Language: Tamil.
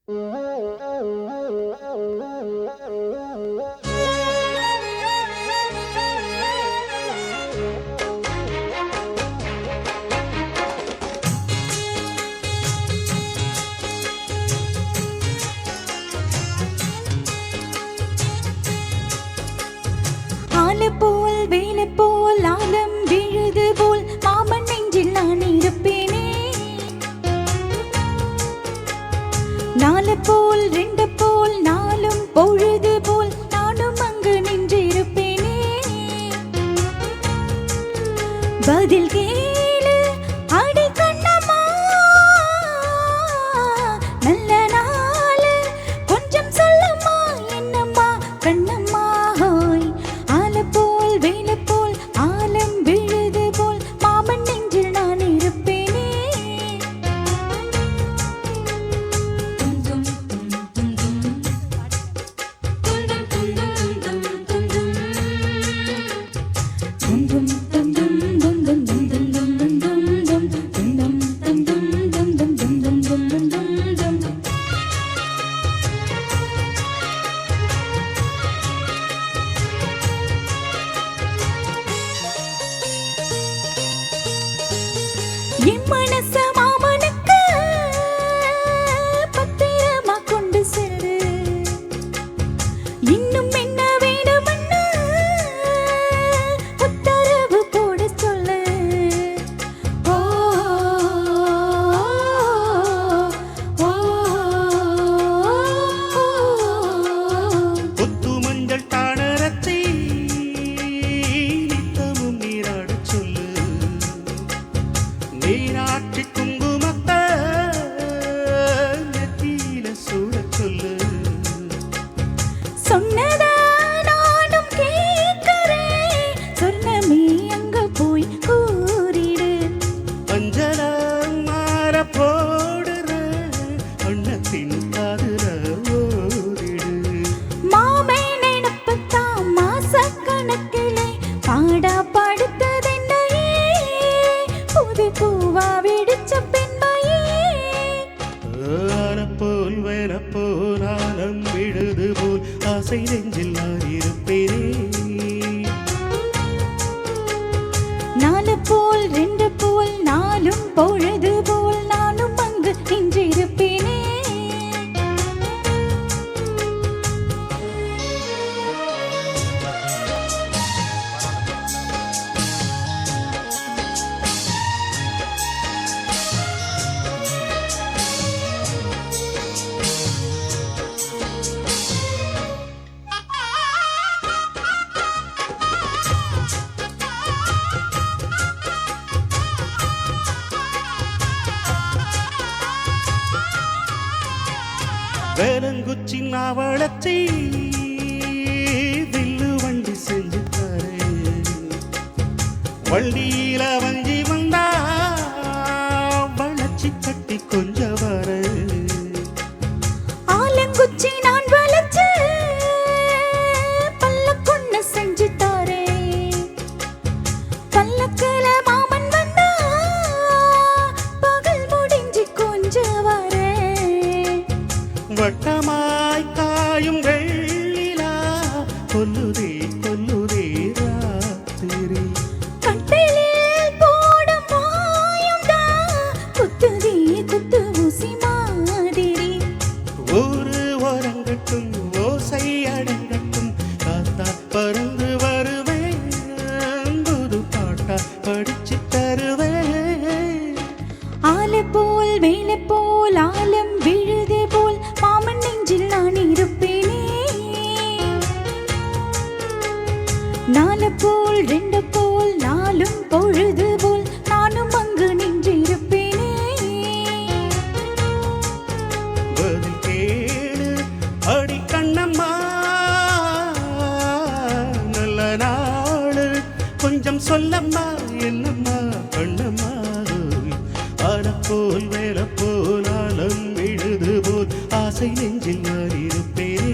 போல் வேலை போல் ஆலம் விழுது போல் மாமன் நெஞ்சில் நான் இருப்பேனே. நாலு போல் ரெண்டு போல் நாளும் பொழுது போல் நானும் அங்கு நின்றிருப்பேனே. பதில் கேளு அடி கண்ணம்மா, நல்ல நாள் கொஞ்சம் சொல்லம்மா, என்னம்மா கண்ணம்மா. என் மனச மாமனுக்கு பத்திரமா கொண்டு செல்லு, இன்னும் என்ன வேணும்னு உத்தரவு போட சொல்லு. ஓ கொத்து மஞ்சள் தானரத்தை நித்தமும் நீராட சொல்லு, நீராட்டி குங்குமத்தை நெத்தியில சூட சொல்லு. சொன்னத நானும் கேட்கிறேன், சொன்னமே அங்க போய் கூறிடு. அஞ்சல மாற போடுற அண்ணத்தின் காதுல ஓடிடு. மாமை நினைப்புத்தான் மாச கணக்கிலே பாடா படுத்ததென்னையே, புது பூவா வெடிச்ச பெண்மையே. போல் வேற போல் ஆலம் விழுது போல் ஆசை நெஞ்சில் நான் இருப்பேனே. நாலு போல் ரெண்டு போல் நாளும் பொழுது போல் நானும் அங்கு நின்றிருப்பேனே. வேலங்குச்சி நாவளத்தை வில்லு வண்டி செஞ்சு தரே, வண்டியில வஞ்சி வந்தா வளச்சி கட்டி கொஞ்ச வர. ஆலங்குச்சி நான் வளைச்சு பல்லக்குன்னு செஞ்சு தாரேன், பல்லக்குல மாமன் வந்தா பகல் முடிஞ்சு கொஞ்ச வரேன். வட்டமாய் காயும் வெள்ளிலா கொல்லுதே கொல்லுதே ராத்திரி. கட்டிலில் போடும் மாயம்தான் குத்துதே குத்து ஊசி மாதிரி. ஒரு ஓரங்கட்டும் ஓசை அடங்கட்டும், காத்தா பறந்து வருவேன், புது பாட்டா படிச்சு தருவேன். ஆலை போல் வேலை போல் ஆலம் விழுது போல் மாமன் நெஞ்சில் நான் இருப்பேனே. நாலு போல் ரெண்டு போல் நாளும் பொழுது போல் நானும் அங்கு நின்றிருப்பேனே. பதில் கேளு அடி கண்ணம்மா, நல்ல நாளு கொஞ்சம் சொல்லம்மா, என்னம்மா கண்ணம்மா. போல் வேலை போல் ஆலம் விழுது போல் ஆசை நெஞ்சில் நான் இருப்பேனே.